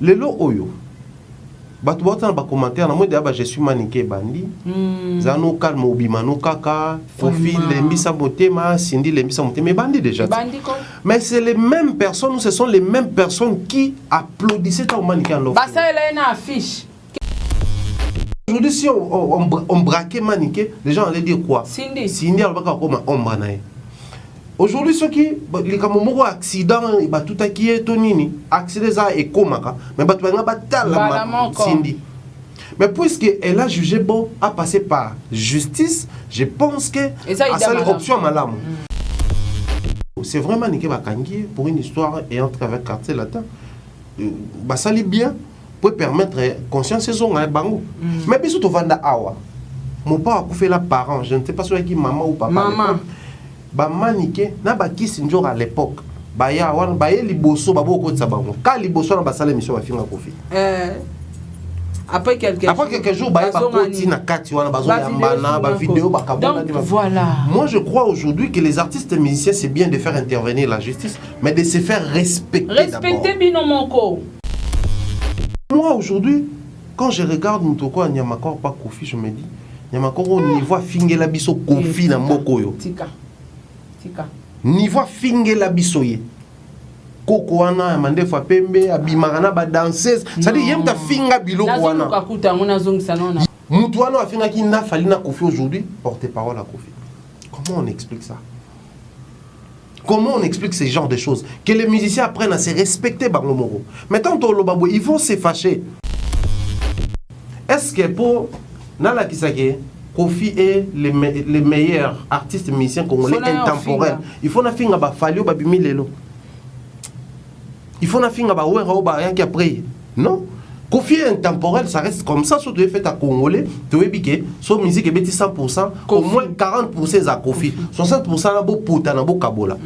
lelo oyo bato bota na ba commentaire na moi de je suis maniqué bandi zano calme obimano kaka Kofi lembisa motema Cindy lembisa motema mais bandi déjà mais c'est les mêmes personnes, ce sont les mêmes personnes qui applaudissaient ta maniqué en l'offre. Bah ça elle a une affiche. Aujourd'hui si on braquait maniqué, les gens allaient dire quoi? Cindy alors pas comme omba nae. Aujourd'hui ceux qui les kamomoko accident ba tout qui est tonini accident ça et komaka mais ba tuanga batala Cindy. Mais puisque elle a jugé bon à passer par justice, je pense que c'est l'option malam. C'est vraiment niqué bakangi pour une histoire ayant avec quartier latin. Bah ça lit bien pour permettre conscience saison à bango. Mais puis surtout vanda awa. Mon père a fait la parent, je ne sais pas si qui maman ou papa. Maman. Bah maniqué na ba qui sinjor à l'époque. Bah ya wan ba ye liboso ba boko tsa bango. Ka liboso na ba sala mission ba finga Kofi. Après quelques jours, bah vidéo, donc voilà. Moi je crois aujourd'hui que les artistes et musiciens c'est bien de faire intervenir la justice, mais de se faire respecter. Respecter Binomoko. Moi aujourd'hui, quand je regarde Mutoko Nyamakor pas Kofi, je me dis Nyamakor au niveau fingela biso Kofi na mokoyo. Tika. Niveau fingela bisoye. Koko wana mande fa pembe abimana ba danseuse ça dit yem ta finga biloko wana mutu wana afinga ki na falina Kofi aujourd'hui porte-parole à Kofi. Comment on explique ça? Comment on explique ce genre de choses? Que les musiciens apprennent à se respecter bango moro. Maintenant tolo ils vont se fâcher. Est-ce que pour nala kisake Kofi est les meilleurs artistes musiciens congolais intemporels? Il faut na finga ba falio ba bimilelo. Il faut na finga ba wera ba rien qu'après. Non. Kofi est intemporel, ça reste comme ça. Surtout fait à Congolais, tu veux biquer, son musique est 100%, au moins 40% à Kofi, 60% à beau puta, na beau kabola.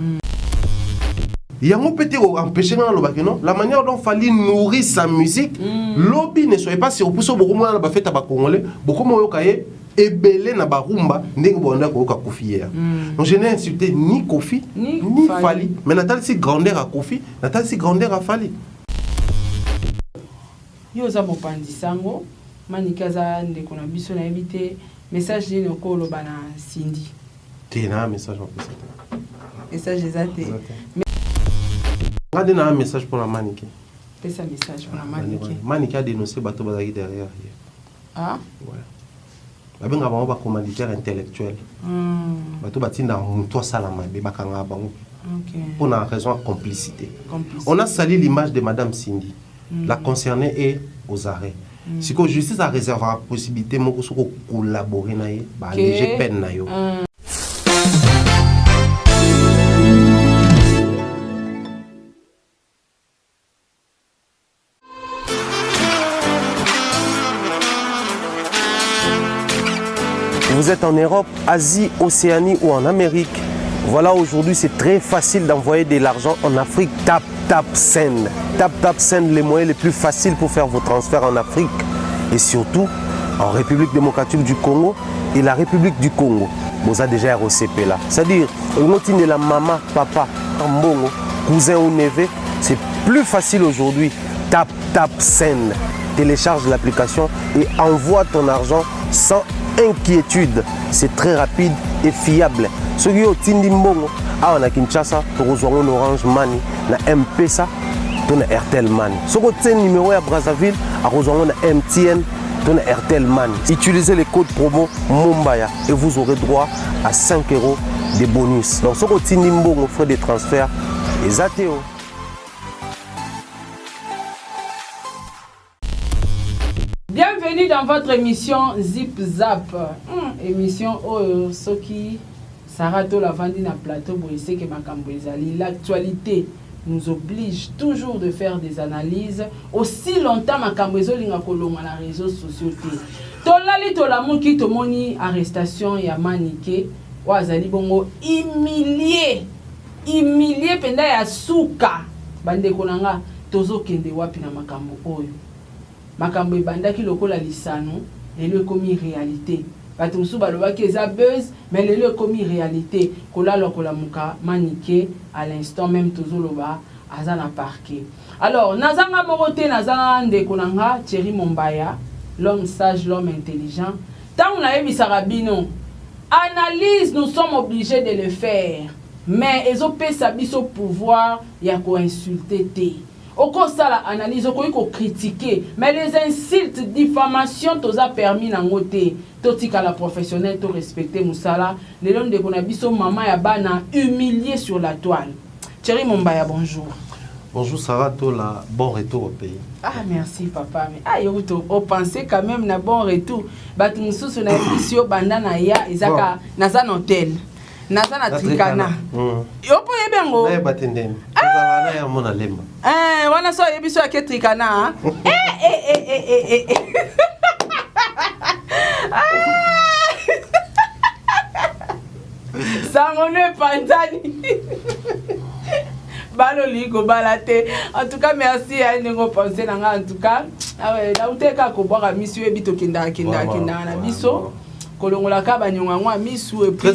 Il y a un petit empêché dans le non. La manière dont il fallait nourrir sa musique, lobby ne soyez pas si au plus beaucoup moins na ba fait à Congolais, beaucoup moins au cahier. Et belé na barumba ndenge bonda ko Kofi hier. Donc je n'ai insulté ni Kofi ni Fally, mais Nathalie si grandeur à Kofi, Nathalie si grandeur à Fally. Yo za mopandi sango manikaza ndeko na biso na ebité message ni ko loba na Cindy. Tena message en plus. Message ezate. Regardez un message pour la Maniké. Fais un message pour la Maniké. Maniké a dénoncé bateau bazaki derrière. Ah ouais. Babenga bango ba commanditaire intellectuel. Bato batinda muto salama be bakanga bango. OK. Pour une raison de complicité. On a sali l'image de madame Cindy. La concernée est aux arrêts. Si que justice a réservé la possibilité de collaborer naie, ba léger peine na yo. Vous êtes en Europe, Asie, Océanie ou en Amérique. Voilà, aujourd'hui c'est très facile d'envoyer de l'argent en Afrique. Tap Send. Tap Send, les moyens les plus faciles pour faire vos transferts en Afrique. Et surtout en République démocratique du Congo et la République du Congo. Vous avez déjà ROCP là. C'est-à-dire, de la maman, papa, mbongo, cousin ou neveu, c'est plus facile aujourd'hui. Tap Send. Télécharge l'application et envoie ton argent sans inquiétude. C'est très rapide et fiable. Ceux qui ont Tindi Mbongo, on a Kinshasa, on a Orange Money, na M-Pesa, on a Airtel Money. Ceux qui ont numéro à Brazzaville, on a MTN, on a Airtel Money. Utilisez le code promo Mumbaya et vous aurez droit à 5 € de bonus. Donc ceux qui ont Tindi Mbongo, frais de transfert, les ATO. Bienvenue dans votre émission Zip Zap. Émission Soki Sarato la vandi na plateau Boïse que Makambo ezali. L'actualité nous oblige toujours de faire des analyses. Aussi longtemps Makambo ezolinga kolonga na réseaux sociaux. Tolali tolamuki tomoni arrestation ya Maniké wazali bongo humilié penda ya suka bande konanga tozo kende wapi na Makambo oyo. Makambo ebandaki lokola lisano lelo ekomi réalité. Bato musu balobaki eza buzz mais lelo ekomi réalité. Kola lokola muka Maniké à l'instant même tozoloba azana parquet. Alors nazanga morote nazanga ndeko nanga Thierry Mombaya, l'homme sage, l'homme intelligent. Tant on a eu Sarabino, analyse, nous sommes obligés de le faire. Mais ils ont payé sa biso pouvoir, il y a quoi insulter. Au cours de la analyse, au cours critiquer. Mais les insultes, diffamation, tout ça permis d'en ôter. Tout ce la professionnelle, tout respecter Moussala. Les gens de Konabiso, maman et bana humilié sur la toile. Thierry Mombaya, bonjour. Bonjour Sarah, la bon retour au pays. Ah merci papa. Ah yo on pensait quand même na bon retour. Batu mususu na émission banda na ya ezaka na za hôtel. Na za na trikana. Yo po yebengo. Na batendeni. Ezala na ya mona lemba. Wana so yebiso ya trikana. Sangone Pantani. Baloligo balate. En tout cas, merci à nous penser en tout cas. Ah ouais, là où t'es qu'à boire misu et bito kinda na biso. Kolongola ka banyongwa misu et puis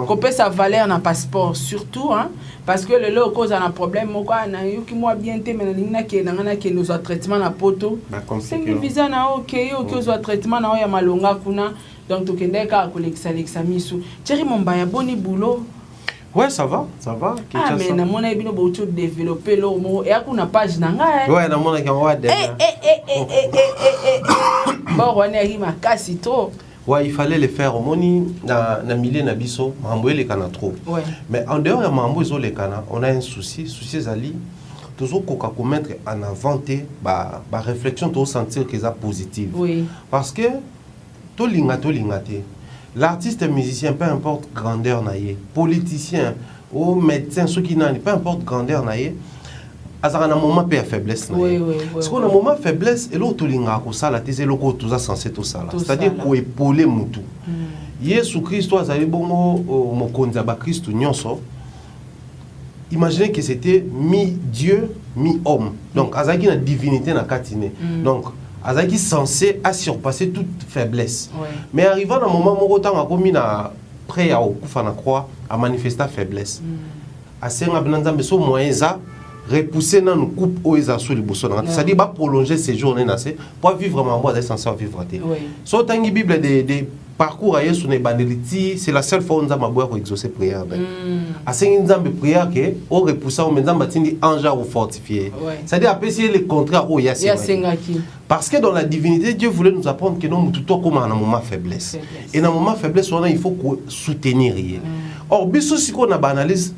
couper sa valeur na passeport surtout hein parce que le lot cause un problème quoi na yuki moi bien te mais na ke nous a traitement na poto. C'est visa na OK zo traitement na ya malonga kuna donc to kende ka koleksa misu. Thierry Mombaya boni boulot. Ouais, ça va. Ah, mais na mona ebino bo tu développer lo mo et akuna page na nga. Ouais, na mona ki on va derrière. Bon, on est arrivé à casser trop. Ouais, il fallait le faire au moni na milieu na biso, mambo les kana trop. Ouais. Mais en dehors de mambo les kana, on a un souci zali toujours koka ko mettre en avant ba réflexion to sentir que ça positive. Oui. Parce que to linga te. L'artiste musicien, peu importe grandeur naïe, politicien ou médecin, ceux qui n'ont peu importe grandeur naïe, à un moment de faiblesse. Oui. Parce qu'on a un moment de faiblesse, et l'autre linga ko ça, la thèse l'autre tout ça censé tout ça. C'est-à-dire qu'on épauler mutu. Jésus Christ, toi, avez bon mo konza ba Christ nyonso. Imaginez que c'était mi-dieu, mi-homme. Donc, azaki na divinité na katine. Donc azaki censé à surpasser toute faiblesse. Ouais. Mais arrivant à un moment où autant a commis na prêt à okufa na croix à manifester faiblesse. À senga benanza so moyen za repousser dans nous coupe au eza sur le bosso. C'est-à-dire ba prolonger ces journées na pour vivre vraiment moi censé vivre té. So tangi bible de parcours à Yesu ne bandeliti, c'est la seule fois où nous avons exaucé prière. À ce moment où prière que au repousser au maintenant batindi ange ou fortifié. C'est-à-dire après c'est le contraire où il y a parce que dans la divinité Dieu voulait nous apprendre que nous tout comme un moment faiblesse. Et dans un moment faiblesse on a il faut soutenir. Or biso si qu'on a banalise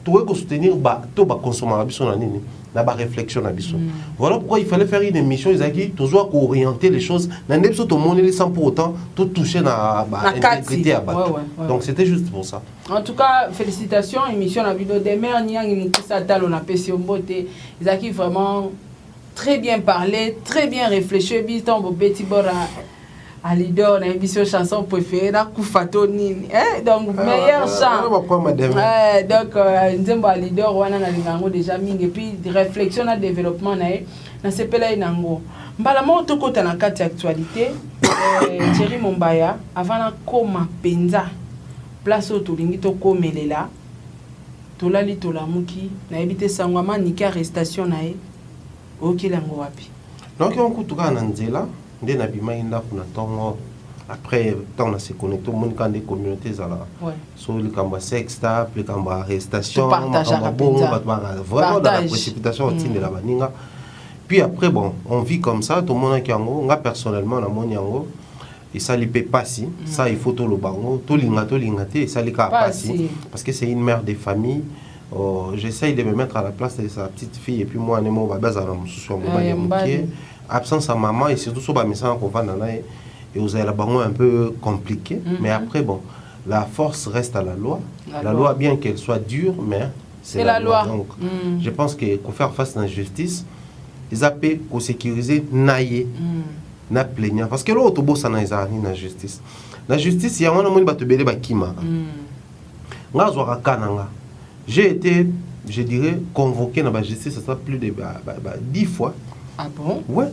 tout que soutenir ba to ba consommer biso na nini. La réflexion na biso. Voilà pourquoi il fallait faire une émission Isaki toujours orienter les choses na ndebso to moneli sans pour autant tout toucher na intégrité à bas. Donc c'était juste pour ça. En tout cas, félicitations émission la vidéo des mères niang mukisa talo na pesio mbote. Isaki vraiment très bien parlé, très bien réfléchi biton bo beti bora à leader na émission chanson préférée na kufato nini donc meilleur chant donc nzembo à leader wana na lingango déjà mingi et puis réflexion na développement na sepela inango mbala mo to kota na kati actualité Thierry Mombaya avant na koma penza place au tolingi to komelela to lali to lamuki na ebité sangwama niki arrestation na e okilango wapi donc on kutuka na nzela ndé na bima inda kuna tongo après tant on s'est connecté au monde quand des communautés là sur le camp sexe tape le camp arrestation vraiment dans la précipitation au de la baninga puis après bon on vit comme ça tout le monde qui yango nga personnellement na mon yango et ça li peut passer ça il faut tout le bango tout linga et ça li ka passer parce que c'est une mère de famille. J'essaye de me mettre à la place de sa petite fille et puis moi on est mon baba za absence à maman et surtout sur la mission qu'on va dans et vous avez la bango un peu compliqué mais après bon la force reste à la loi la loi bien qu'elle soit dure mais c'est la loi donc je pense que pour faire face à la justice ils appellent pour sécuriser naïe na plaignant parce que l'autre boss ça n'a la justice il y a un moment où tu bébé bakima nga zoara kananga j'ai été je dirais convoqué dans la justice ça sera plus de 10 fois. Ah bon? Ouais.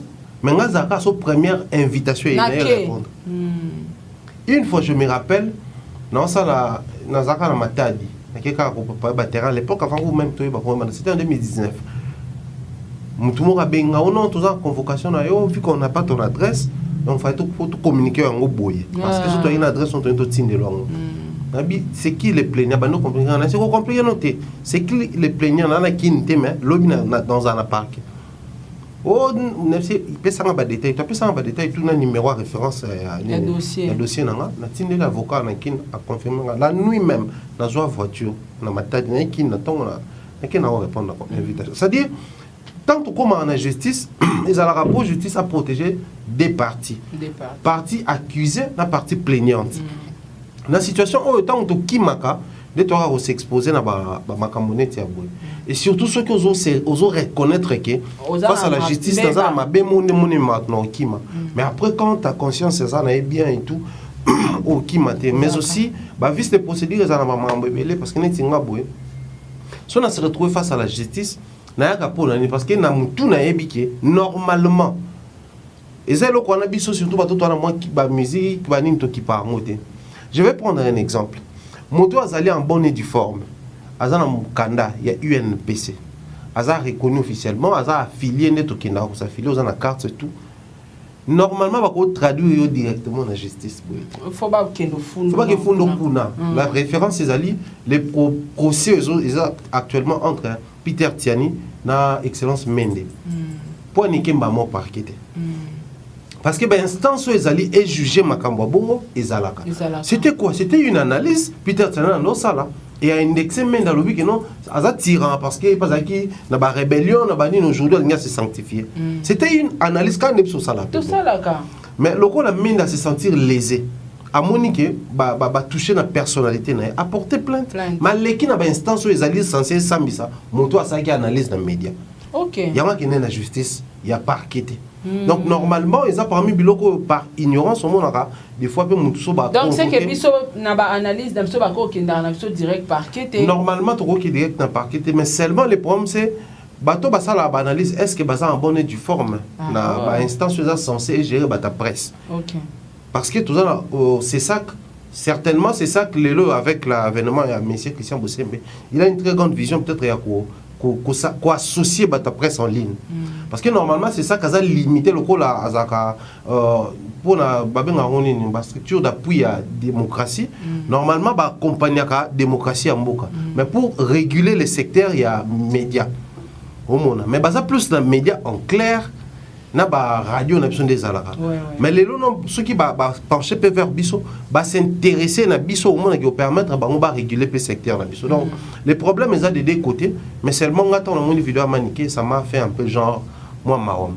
Mais Ngazaka, sa première invitation, il répondre. Une fois, je me rappelle, dans ça, Nazaka na Matadi, à l'époque, avant vous même, c'était en 2019. Mutumo ka benga on non tous en convocation na yo vu qu'on n'a pas ton adresse donc faut tout communiquer en boye parce que si tu as une adresse on te tinde longo. C'est qui les plaignants bah nous comprenons c'est qu'on comprend noter c'est qui les plaignants là qui n'était mais lobby dans un parc. Oh il peut ça en bas détail tu peux ça en bas détail tout un numéro à référence le dossier na tinde l'avocat na kin a confirmé la nuit même dans une voiture na matadi na kin na tongo na kin na répondre à l'invitation c'est-à-dire tant que comme en justice, ils ont le rapport justice à protéger des parties. Partie accusée, la partie plaignante. Dans la situation où tant que qui maka, de toi s'exposer na ba makamonnette ya boy. Et surtout ceux qui osent reconnaître que face à la justice dans un mabé mon maintenant qui ma. Mais après quand ta conscience ça na bien et tout au qui maté mais aussi ba vice de procédure ça na maman bébé parce que netinga boy. Si on se retrouve face à la justice parce que normalement et c'est là qu'on a biso surtout la musique je vais prendre un exemple moto azali en bonne et due forme azana mukanda il y a UNPC aza reconnu officiellement aza affilié neto kenda ko s'affilier aux na carte et tout normalement va ko traduire directement la justice faut pas que nous la référence c'est ali les procès actuellement entre Peter Tiani na excellence Mende pour niquer mamo parquet parce que instance où ezali est jugé makambo bongo ezalaka c'était quoi c'était une analyse Peter Tiani dans ça et a indexé Mende dans le but que non aza tyran parce que pas qui na ba rébellion na ba ni aujourd'hui il a se sanctifier c'était une analyse quand même sur ça là tout ça là mais le coup la Mende à se sentir lésé à Monique ba toucher la personnalité na apporter plainte mais l'équipe na ba instance où les alliés censés sambisa moto a ça qui analyse dans les médias OK il y a qui n'est la justice il y a parquet donc normalement ils a parmi biloko par ignorance au monde des fois peu mutuso ba donc c'est que biso na ba analyse dans biso ba ko kinda na biso direct parquet normalement to ko ki direct na parquet mais seulement le problème c'est bato ba ça la analyse est-ce que baza en bonne et due forme na ba instance où censé gérer ta presse OK parce que tout ça c'est ça certainement c'est ça que l'élo avec l'avènement de monsieur Christian Bossembe il a une très grande vision peut-être quoi associer ta presse en ligne parce que normalement c'est ça qu'a limité le rôle à Azaka pour la structure d'appui à démocratie normalement ba accompagner la démocratie en Mboka mais pour réguler les secteurs il y a médias au monde mais basa plus dans médias en clair na ba radio na besoin des alaka mais les non ceux qui ba pencher vers biso ba s'intéresser na biso au monde qui permettre ba on va réguler le secteur na biso donc les problèmes ils ont des deux côtés mais seulement quand on a mon vidéo à maniquer ça m'a fait un peu genre moi marron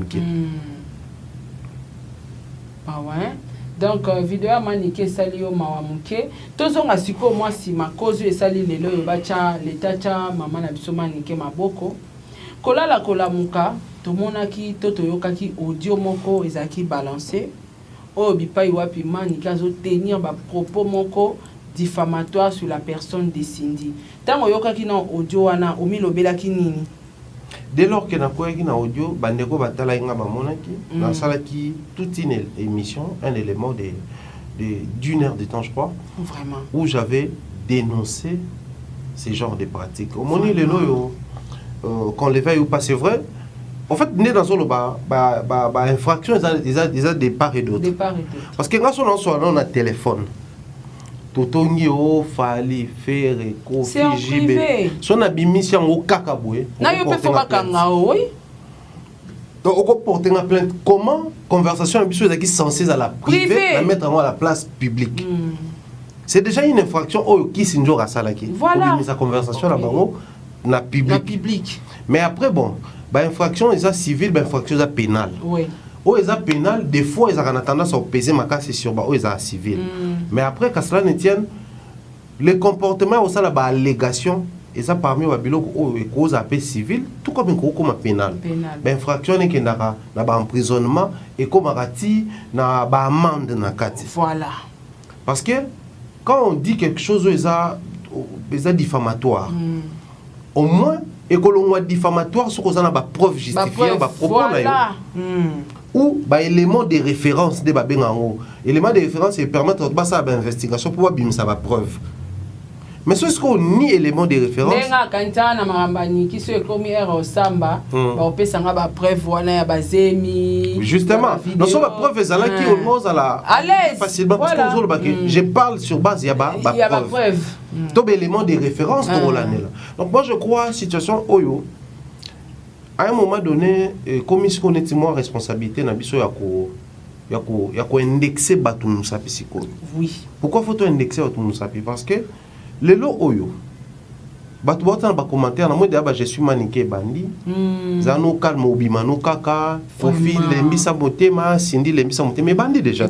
ah ouais donc vidéo à maniquer salio mawamuke tozonga siko moi si ma cause et sali lelo bacha letacha maman na biso maniquer maboko kolala kolamuka tomonaki to toyokaki audio moko ezaki balancé o bipai wapi manika zo tenir ba propos moko diffamatoire sur la personne de Cindy tango yokaki na audio wana omilobelaki nini dès lors que na koyaki na audio bandeko batala inga bamonaki na salaki toute une émission un élément d'une heure de temps je crois vraiment où j'avais dénoncé ce genre de pratiques au moni le loyo qu'on l'éveille ou pas c'est vrai. En fait, né dans le infraction, ils ont des parts et d'autres. Parce que quand on a un téléphone, Totongi, Fali, Ferre, Kofi, Jibé, son abimission au Kakaboué. Non, peut faire oui. Donc, on peut porter une plainte. Comment conversation est censée à la privée, la mettre à la place publique? C'est déjà une infraction qui s'est à Salaki. Voilà. Sa conversation là-bas, na public. Mais après, bon. Infraction est civile, infraction est pénale. Oui. Ou est pénale, des fois ils ont tendance à peser ma casse sur ba est civile. Mais après qu'à cela ne tienne, les comportements au sein de la allégation et ça parmi les biloko cause à paix civile, tout comme une comme pénale. Infraction est que na emprisonnement et comme rati na amende na kati. Voilà. Parce que quand on dit quelque chose est diffamatoire, au moins et que l'on diffamatoire sur qu'on a ba preuve justifiée ba propos voilà. Ou ba élément de référence de ba bengango élément de référence et permettre ba ça ba investigation pour bim ça ba preuve Mais ce qu'on ni élément de référence. Nenga kantana marambani qui se commis erreur samba, on peut s'en avoir preuve voilà ya bazemi. Justement, nous sommes la preuve ezala qui au moins à la facilement parce que je parle sur base il y a preuve. Tout élément de référence pour l'année. Donc moi je crois situation oyo à un moment donné comme si on était moins responsabilité na biso ya ko indexer batu musapi siko. Oui. Pourquoi faut-on indexer batu musapi? Parce que les lots oyo batu bota na commentaire na moi de je suis maniqué bandi zano calme obimano kaka fofi lembisa motema sindi lembisa motema bandi déjà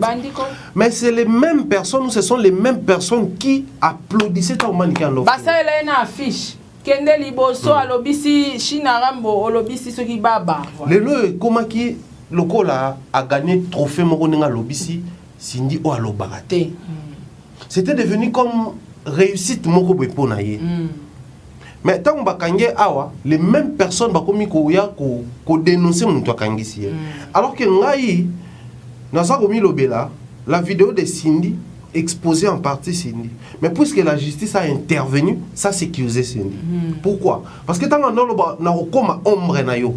mais c'est les mêmes personnes, ce sont les mêmes personnes qui applaudissaient au maniqué en l'offre. Bah ça elle a une affiche kende liboso alobisi shinarambo olobisi soki baba les lots comment qui lokola a gagné trophée moko ninga lobisi sindi o alobarate. C'était devenu comme réussite moko bepo na ye. Mais tant que bakangé awa les mêmes personnes bakomi ko ya ko dénoncer mon akangisi. Alors que ngai naza komi lobela la vidéo de Cindy exposée en partie Cindy. Mais puisque la justice a intervenu, ça sécurisait Cindy. Pourquoi? Parce que tant que na okoma ombre na yo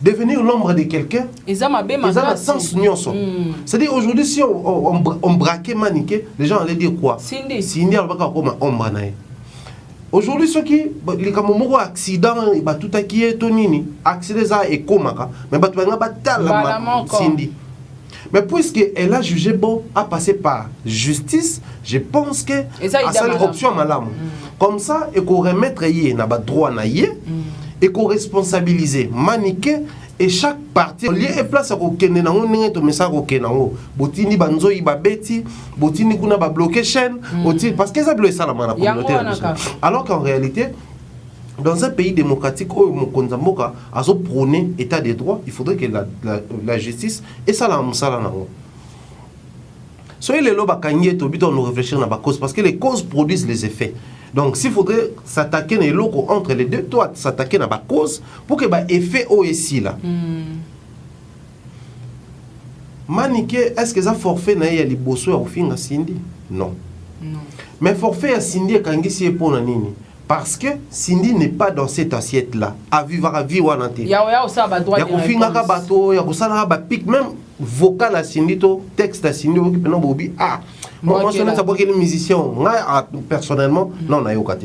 devenir l'ombre de quelqu'un, ils ont un sens nyonso. C'est-à-dire aujourd'hui si on braquait maniqué, les gens allaient dire quoi? Cindy a pas comme ombre na ye. Aujourd'hui ceux qui les kamomoko accident ba tout qui est tonini, accident ça et komaka, mais ba tu ba tala Cindy. Mais puisque elle a jugé bon à passer par justice, je pense que à cette option malam. Comme ça et qu'on remettre yé na ba droit na yé. Et qu'on responsabilise maniqué et chaque partie lié et place à kokene na ngoninga to message kokena ngo botini banzo ibabeti botini kuna ba bloquer chaîne parce que ça bloqué ça la communauté. Alors qu'en réalité dans un pays démocratique où mokonza mboka azo prôner état de droit, il faudrait que la justice et ça la musala na ngo. Soyez les loba kanye to bito nous réfléchir na ba cause parce que les causes produisent les effets. Donc, s'il faudrait s'attaquer les locaux entre les deux, toi, s'attaquer à la cause pour que l'effet aussi là. Maniqué, est-ce que ça forfait na ya liboso au fin à Cindy? Non. Mais forfait à Cindy et Kangisi est pour nini? Parce que Cindy n'est pas dans cette assiette là. À vivre à vivre en entier. Il y a aussi un droit de bateau, il y a aussi un pic même vocal à Cindy, texte à Cindy qui peut bobi ah. Moi, je ne sais pas quel musicien, personnellement, non, n'a pas.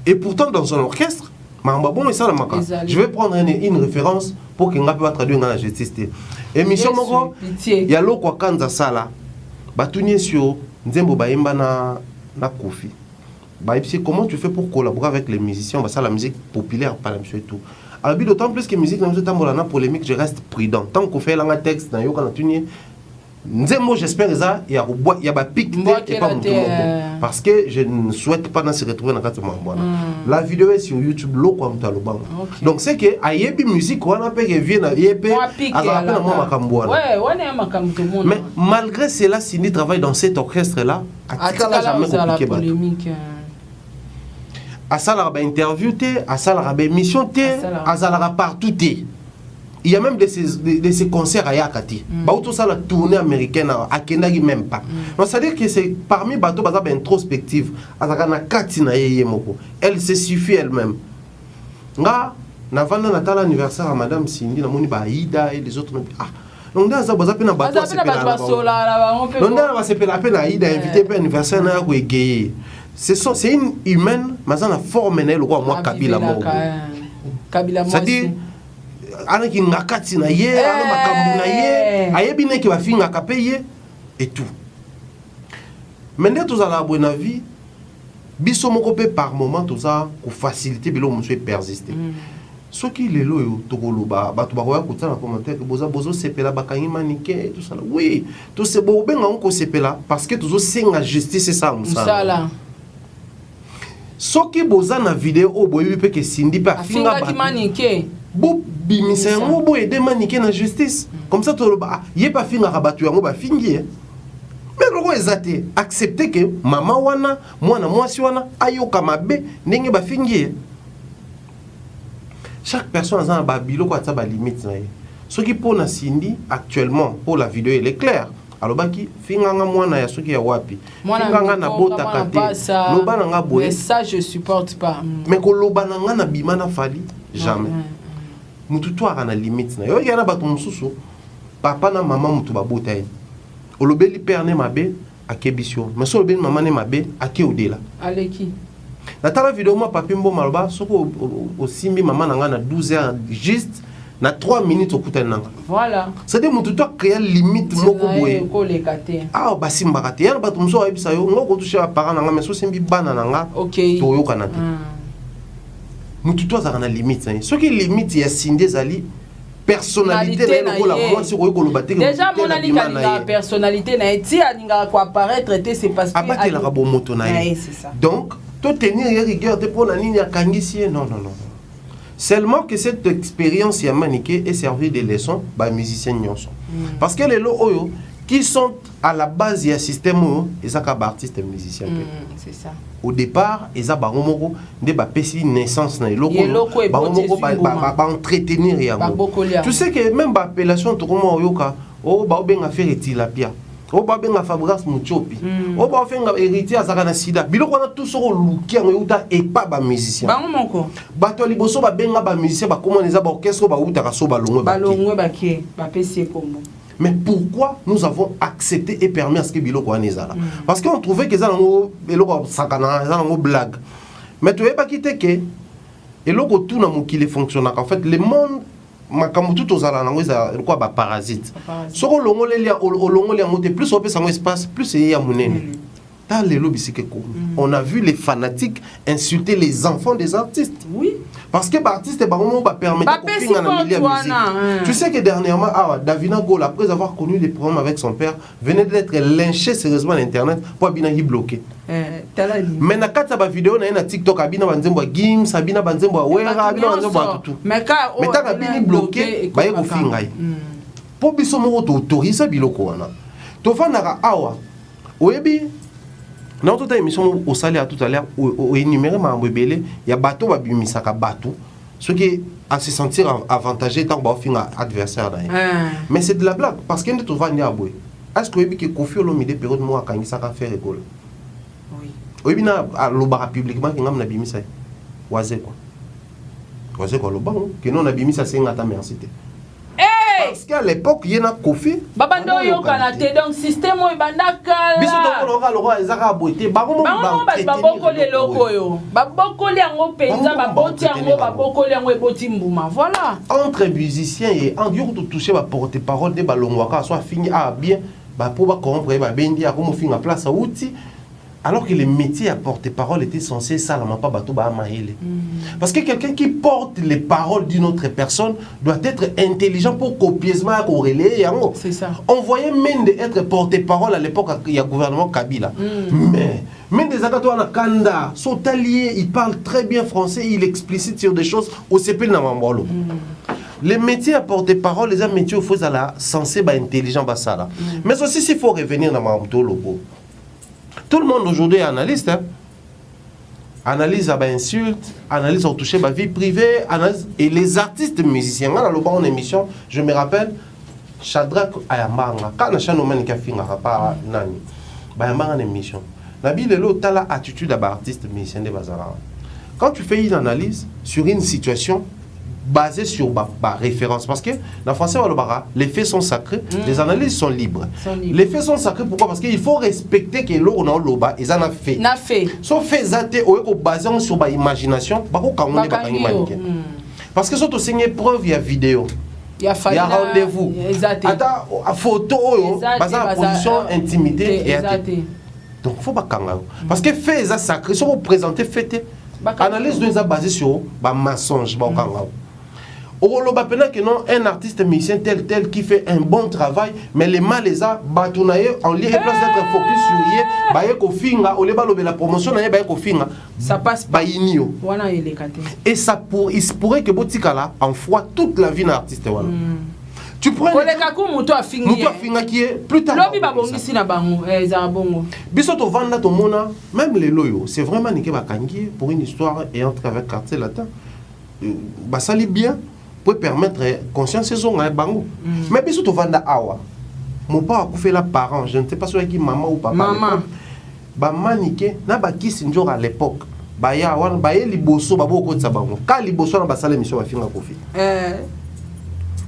Et pourtant, dans son orchestre, je vais prendre une référence pour qu'il puisse traduire dans la justice. Émission, il y a l'eau quoi quand ça là, batounier sur Nzembo Baimba na Kofi. Comment tu fais pour collaborer avec les musiciens? Ça, la musique populaire, par exemple, et tout. Alors, d'autant plus que la musique, dans polémique, je reste prudent. Tant qu'on fait un texte, dans la tunier. J'espère que il y a un pic et pas parce que je ne souhaite pas se retrouver dans le la vidéo est sur YouTube donc c'est que ayebi musique on a payé vient mais malgré cela Cindy travaille dans cet orchestre là à jamais compliqué à ça la interview à ça la émission à ça la partout. Il y a même de ces concerts à Yakati. Tout ça, la tournée américaine à Kendagi même pas. Donc, c'est-à-dire que c'est parmi bateaux introspective. Elle se suffit elle-même. Là, avant l'anniversaire à Madame Cindy, la Moni Baïda et les autres. Donc, dans ça, vous avez un bateau. C'est une humaine, mais ça a formé le roi moi Kabila. C'est-à-dire. Anaki ngakati na ye, ana makambu na ye, ayebi neki ba finga kapeye et tout. Mende tous à la bonne vie, biso moko pe par moment tout ça pour faciliter bilo monsieur persister. Ce qui les loyo tokoloba ba to ba ko kutana commentaire que bozo sepela bakangi maniqué tout ça. Oui, tout c'est bon ben on ko sepela parce que toujours senga justice ça musala. Ce qui boza na vidéo o boyebi pe que Cindy pa finga maniqué. Bo bimisa yango bo aider maniquer na justice comme ça to ba yé pas finga rabatu yango ba fingi mais loko ezate accepter que maman wana mwana mwasi wana ayoka mabe ndenge ba fingi chaque personne a ba biloko ata ba limite na ye ce qui pour na Cindy actuellement pour la vidéo elle est claire alobaki finganga mwana ya soki ya wapi finganga na bota kate loba na nga boye mais ça je supporte pas mais ko loba na nga na bima na fali jamais mutu to ana limite na yo yana bato mususu papa na mama mutu babota ye olobeli père ne mabe akebisio mais so olobeli mama ne mabe ake odela aleki na tala vidéo moi papi mbo maloba soko osimbi mama na nga na 12 heures juste na 3 minutes okutani nanga voilà c'est-à-dire mutu to créer limite moko boye ko lekate ah basimbaka te yana bato muso ayebisa yo ngoko toucher ba parents nanga mais so simbi bana nanga okay to yokana te mutu to azaka na limite na soki limite ya sinde zali personnalité na ko la moi si ko koloba te déjà mon ali kalinga personnalité na eti alinga ko apparaître te c'est parce que abate la bo moto na c'est ça donc to tenir rigueur te pour na nini akangisi non seulement que cette expérience y a maniqué et servi de leçon ba musiciens nyonso parce que les lots oyo qui sont à la base du système et ça comme artiste musicien c'est ça au départ ils a bango moko nde ba pesi naissance na eloko bango moko ba entretenir yango tu sais que même ba appellation to comme oyoka o ba benga faire tilapia o ba benga Fabrice Muchopi o ba fenga héritier azaka na sida biloko na tout soko luki yango yuta et pas ba musicien bango moko bato liboso ba benga ba musicien ba comment les ba orchestre ba uta ka so ba longwe ba ke ba pesi kombo. Mais pourquoi nous avons accepté et permis à ce que biloko anezala parce qu'on trouvait que ça ngo biloko sakana ça ngo blague mais tu veux pas quitter que eloko tout na mokili fonctionne en fait le monde makambo tout ozala nango eza quoi ba parasite soko longolelia olongolia moté plus on peut sango espace plus il y a monene dans les lobby on a vu les fanatiques insulter les enfants des artistes oui parce que l'artiste va permettre de faire un milieu de musique. Tu sais que dernièrement, Davina Gol, après avoir connu des problèmes avec son père, venait d'être lynché sérieusement à Internet pour Abina y bloquer. Mais na kata ba vidéo na TikTok Abina banzembo Gims, Abina banzembo Wera, Abina banzembo tout. Mais ta Abina bloqué, ba yeko fingai. Po biso mo to autoriser biloko wana. To fanaka awa. Oyebi dans toute émission au salaire tout à l'heure au énuméré mambo belé il y a bateau ba bimisaka bateau ce qui à se sentir avantagé tant ba finga adversaire là mais c'est de la blague parce que nous va venir aboué est-ce que que Koffi Olomide période moi quand il saka faire école oui oyebina lobaka publiquement que ngam na bimisa waze quoi loba que non na bimisa c'est ngata merci te parce qu'à l'époque il y a Koffi babando yo kanate donc système o bandaka biso to ko loka ezaka boité bango baboko le loko yo baboko le yango penza baboti yango baboko le yango eboti mbuma voilà entre musiciens et en yo to toucher ba porte-parole de balongwaka soit fini bien ba pour ba comprendre ba bendi a comme finga place outil alors que les métiers à porte-parole étaient censés ça pas bateau ba maïle parce que quelqu'un qui porte les paroles d'une autre personne doit être intelligent pour copieusement corréler yango c'est ça on voyait Mende être porte-parole à l'époque il y a gouvernement Kabila mais Mende Zakato na Kanda Sotalier il parle très bien français il explicite sur des choses au CP na Mambolo les métiers à porte-parole les métiers faut ça là censé ba intelligent ba ça là mais aussi s'il faut revenir dans Mamto logo. Tout le monde aujourd'hui est analyste. Hein? Analyse à insulte, analyse à toucher ma vie privée, analyse. Et les artistes musiciens, dans le bon émission, je me rappelle, Shadrach Ayambanga, quand on a chanoman qui a fini à Nani, Bayambanga en émission. Nabi Lelo, tu as l'attitude d'artiste musicien de Bazara. Quand tu fais une analyse sur une situation, basé sur ma référence parce que dans le français les faits sont sacrés les analyses sont libres les faits sont sacrés pourquoi parce qu'il faut respecter que l'on a loba ils en a fait sauf fait zate au basé sur ma imagination parce que surtout c'est une preuve il y a vidéo il y a rendez-vous attends photo basé la position intimité et donc faut pas kanga parce que fait ça sacré si vous présentez fait analyse de ça basé sur ma mensonge ba kanga que non, un artiste musicien tel qui fait un bon travail, mais les mal les a batonaye en lieu et place d'être focus sur yé, baye ko finga, au lieu de la promotion naye baye ko finga. Ça passe pas. Bayinio. Et ça il se pourrait que Botikala enfoie toute la vie d'un artiste wana. Tu prends Muto a finga qui est plus tard. Lobi babongisi na bango, za bongo. Biso to vanda to mona, même les loyo, c'est vraiment niké bakangi pour une histoire et entre avec quartier latin. Basali bien pour permettre conscience saison à bango mais biso to vanda awa mon père a fait la parent, je ne sais pas si c'est maman ou papa. Maman. Ba maniqué, na ba qui sinjor à l'époque. Ba ya wan ba ye liboso ba boko tsa bango. Ka liboso na ba sala émission ba finga kofi.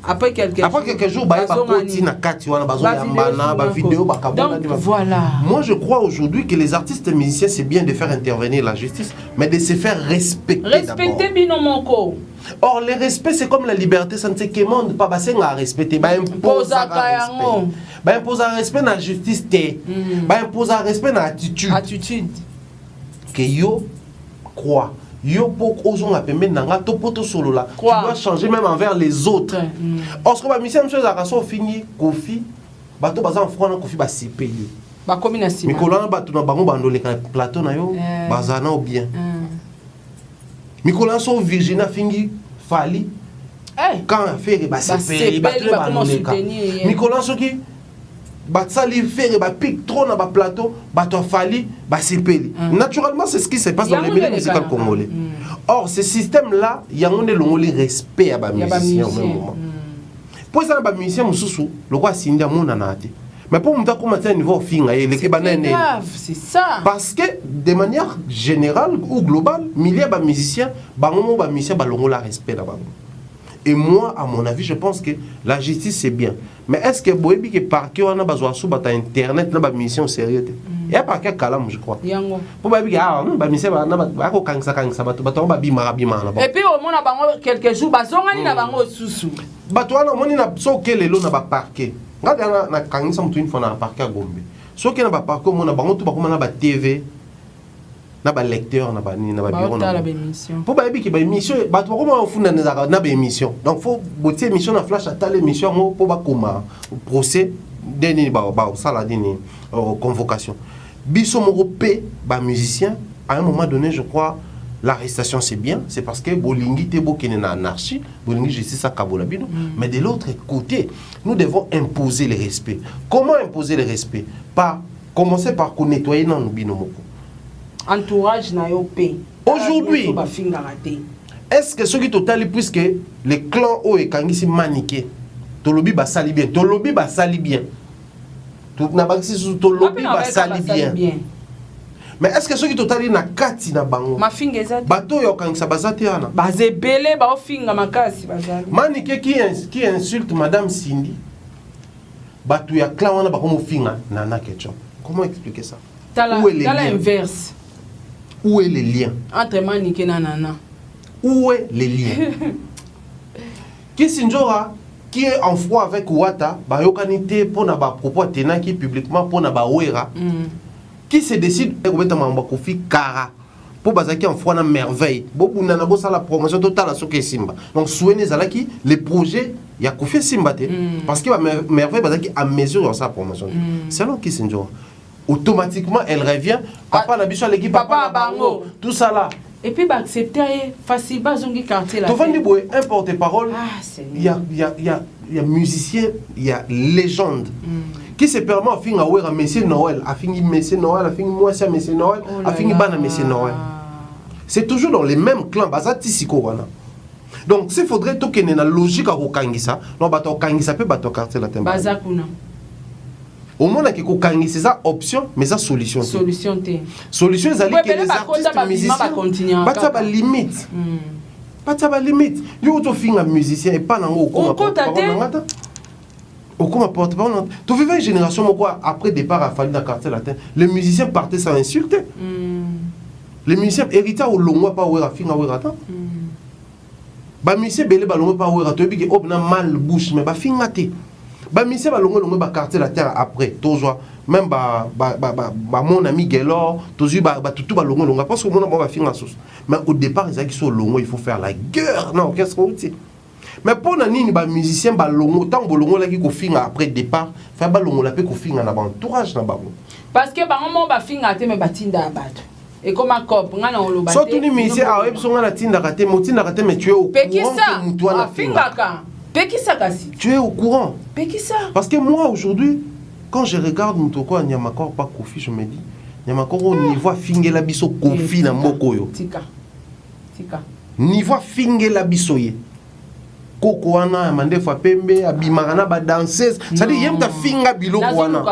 Après quelques jours ba koti na kati wana bazo yambana ba vidéo ba kabona. Donc voilà. Moi je crois aujourd'hui que les artistes et musiciens c'est bien de faire intervenir la justice mais de se faire respecter. Respecter bino moko. Or, le respect, c'est comme la liberté, ça ne se commande pas, bah, c'est à respecter, bah, impose un respect. Bah, impose un respect dans la justice, bah, impose un respect dans l'attitude. Attitude. Que yo, crois. Yo, pour qu'on a permis d'en tu dois changer même envers les autres. Or, ce que bah, monsieur, monsieur, Zarasso, fini, Kofi, bah, tu vas en France, Kofi, bah, c'est payé. Bah, comme il a si. Mais quand on a battu dans le bando, les plateaux, bah, ça n'a bien. Nicolas so Virginia fingi fali quand faire ba sepeli ba tout ba noleka Nicolas so ki ba sali faire ba pic trop na ba plateau ba to fali ba sepeli naturellement c'est ce qui se passe dans les milieux musicaux congolais. Or ce système là yangonde longoli respect à ba musicien au même moment pour ça ba musicien mususu le quoi sindia mona nati. Mais pour moi, comment c'est un niveau fin, c'est ça. Parce que de manière générale ou globale, milliers de musiciens, la respect là-bas. Et moi, à mon avis, je pense que la justice c'est bien. Mais est-ce que Boebi qui par qui on a besoin de internet, na ba mission sérieux? Il y a pas quel calam, je crois. Pour Boebi ba mission ba ko kangsa ba bima. Et puis au moins na quelques jours ba zonga na bango susu. Ba to na moni na so kelelo na ba parquet. Regarde, na kangisa mtu une fois na parquet à Gombe. So que na ba parquet mo na bango tout ba comme na ba TV. Na ba lecteur na ba bureau na ba émission. Pour ba bi ki ba émission ba to comment on funda na ba émission. Donc faut botter émission na flash à telle émission mo pour ba koma procès deni ba sala deni convocation. Biso mo pe ba musicien à un moment donné je crois l'arrestation c'est bien, c'est parce que Bolingi Tebo qui est en anarchie, Bolingi justice à Kabolabino. Mais de l'autre côté, nous devons imposer le respect. Comment imposer le respect? Commencer par nettoyer dans nos binomoko. Entourage na yo pe. Aujourd'hui, est-ce que ceux qui total puisque les clans o et kangisi maniqué, Tolobi ba sali bien, Tolobi ba sali bien. Tout na ba si Tolobi ba sali bien. Mais est-ce que ceux qui total na kati na bango? Ma finga ezati. Bato yo kangisa bazati yana. Bazebele ba finga makasi bazali. Maniqué qui insulte Madame Cindy. Bato ya clan wana ba komo finga nana ketchup. Comment expliquer ça? Où est l'inverse? Où est le lien entre Maniqué et Nana? Où est le lien? Kisinjora qui est en froid avec Ouatta, ba yokanité pour na ba propos tenaki publiquement pour na ba ouera. Qui se décide de mettre en Kofi Kara pour bazaki en froid na merveille. Beaucoup nana bossa la promotion totale à ce que Simba. Donc souvenez zalaki les projets ya Kofi Simba parce que merveille bazaki à mesure dans sa promotion. C'est alors Kisinjora automatiquement elle revient papa na biso l'équipe papa bango tout ça là et puis bah accepter facilement zongi quartier là. Tu vas dire un porte-parole. Il y a musicien, il y a légende qui se permet à finir à Messie Noël, à finir Messie Noël, à finir moi c'est Messie Noël, à finir Bana Messie Noël. C'est toujours dans les mêmes clans bazati sikowana. Donc s'il faudrait tout qu'il y ait une logique à Okangisa, non bato Okangisa peut bato quartier la temba. Bazakuna. Au moins que Okangisa c'est ça option mais ça solution. Solution té. Solution c'est que les artistes musiciens battent ba limite. Battent ba limite. Yo to finga musicien et pas nango on compte au porte-parole. Tu vivais une génération après départ à Fali dans quartier latin, les musiciens partaient sans insulter. Les musiciens héritaient au long pas ouera finga ouera ta. Ba musicien belé ba long pas ouera to bi ke obna mal bouche mais ba finga té. Ba musicien ba long ba quartier latin après toujours même ba mon ami Gelor toujours ba tout ba long parce que mon ba finga sauce. Mais au départ ils a qui sont long il faut faire la guerre. Non, qu'est-ce qu'on dit? Mais pour nani ba musicien ba longo tant bolongo la ki ko finga après départ fa ba longo la pe ko finga na ba entourage na ba parce que ba moment ba finga te me batinda abato et comme un cop ngana on lo baté surtout ni musicien a web so ngana tinda kate motinda kate mais tu es au courant que toi na finga ka pekisa kasi tu es au courant pekisa parce que moi aujourd'hui quand je regarde Mutoko Nyamakor pas Kofi je me dis Nyamakor au niveau fingela biso Kofi na moko yo tika niveau fingela biso ye koko wana mande fois pembe abimana ba danseuse ça dit yem ta finga biloko wana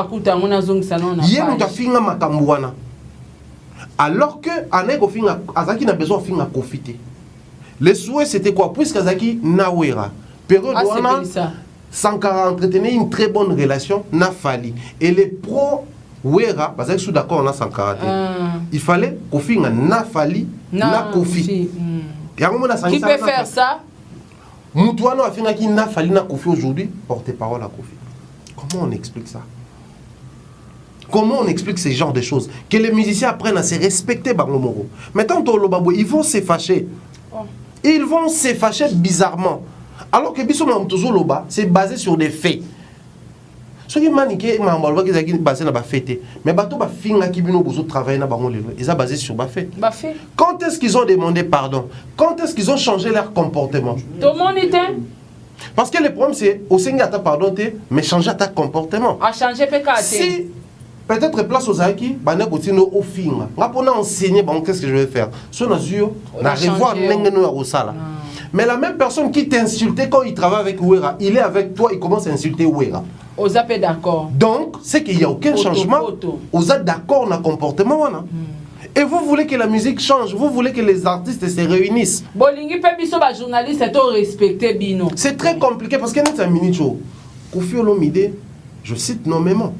yem ta finga makambo wana alors que anego finga azaki na besoin finga profiter le souhait c'était quoi puisque azaki nawera période wana Sankara entretenait une très bonne relation na Fali et les pro Wera parce que je suis d'accord on a Sankara il fallait kofinga na Fali na Kofi qui peut faire ça. Moutouano a fait qui n'a fallu na Kofi aujourd'hui, porte-parole à Kofi. Comment on explique ça? Comment on explique ce genre de choses? Que les musiciens apprennent à se respecter, Bangomoro. Maintenant, ils vont se fâcher. Ils vont se fâcher bizarrement. Alors que c'est basé sur des faits. Ce qui est maniqué, c'est basé sur des faits. Mais bateau ba finga qui bino bozo travailler na bango lelo, ils ont basé sur ba fait. Quand est-ce qu'ils ont demandé pardon? Quand est-ce qu'ils ont changé leur comportement? Tout le monde était. Parce que le problème c'est au Seigneur ta pardon mais changer ta comportement. A changer PKT. Si peut-être place aux Aiki, bana continuer au finga. Nga pona enseigner bon qu'est-ce que je vais faire? So na zuyo na revoir nengeno ya rosala. Mais la même personne qui t'insultait quand il travaille avec Wera, il est avec toi, il commence à insulter Wera. Aux êtes d'accord. Donc, c'est qu'il n'y a aucun changement. Aux êtes d'accord dans le comportement. Et vous voulez que la musique change, vous voulez que les artistes se réunissent. C'est très compliqué parce qu'il y a un minute. Kofi Olomide, je cite nommément.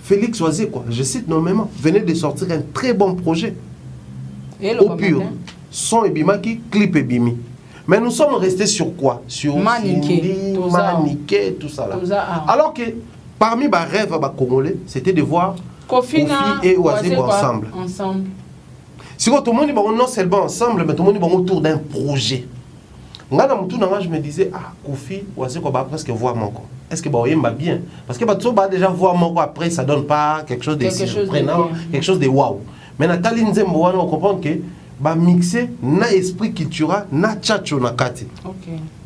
Félix Oisé, quoi, je cite nommément. Venait de sortir un très bon projet. Au pur. Son et Bimaki, clip et Bimi. Mais nous sommes restés sur quoi? Sur Maniqué, tout ça là. Alors que parmi les rêves congolais, c'était de voir Kofi et Oisé ensemble. Si tout le monde est non seulement ensemble, mais tout le monde est autour d'un projet. Je me disais, ah, Kofi, Oisé va presque voir mon corps. Est-ce que vous va bien? Parce que va déjà voir mon corps après, ça ne donne pas quelque chose de surprenant, quelque chose de waouh. Mais Nathalie Nzembo, on comprend que ba mixer na esprit cultura na tchatcho na kati.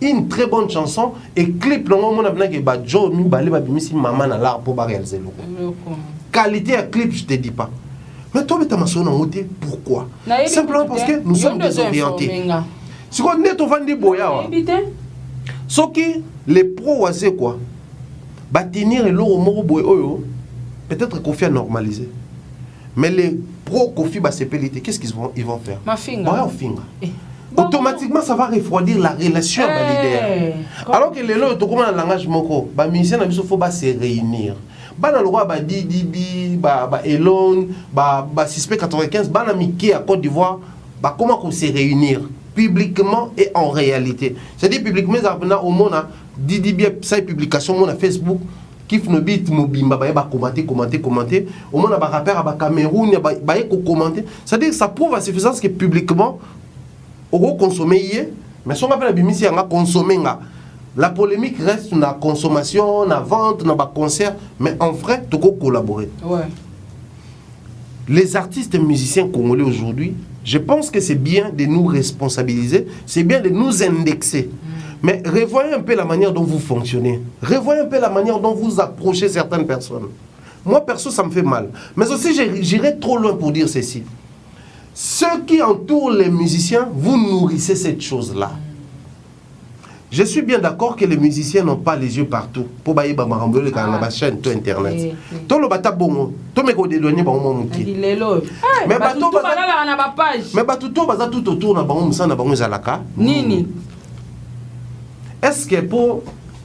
Une très bonne chanson et clip longo mona bna ke ba jo mi balé ba bimisi maman na l'art pour ba réaliser loko. Qualité à clip je te dis pas. Mais toi tu m'as sonné en moté pourquoi? Simplement parce que nous sommes désorientés. Si on net au vandi boya. Ce qui les pros c'est quoi? Ba tenir le moro boy oyo peut-être Kofi a normalisé. Mais les pro-Kofi Basepelité, qu'est-ce qu'ils vont faire? Automatiquement, ça va refroidir la relation avec les leaders. Alors que les lots, dans le langage moko, les musiciens il faut se réunir. Bana loi ba Didi, ba Elon, ba Suspect 95, bana Mickey à Côte d'Ivoire, ba comment qu'on se réunir publiquement et en réalité. C'est-à-dire publiquement, au monde Didi bien ça publication mon Facebook. Kif no bit mobimba ba commenter au moins ba rappeur ba Cameroun ba commenter c'est-à-dire ça prouve à suffisance que publiquement on consommer mais son appelle bimisi nga consommer nga la polémique reste na consommation na vente na ba concert mais en vrai tu peux collaborer. Les artistes et musiciens congolais aujourd'hui, je pense que c'est bien de nous responsabiliser, c'est bien de nous indexer. Mais revoyez un peu la manière dont vous fonctionnez. Revoyez un peu la manière dont vous approchez certaines personnes. Moi, perso, ça me fait mal. Mais aussi, j'irai trop loin pour dire ceci. Ceux qui entourent les musiciens, vous nourrissez cette chose-là. Je suis bien d'accord que les musiciens n'ont pas les yeux partout. Pour bailler Bamarambo, quand on a la chaîne, tout Internet. Tout le bata bongo, tout me kodéloigné par mon mouki. Mais bateau, tout autour, na bango moussa, na bango zalaka. Nini. Est-ce que pour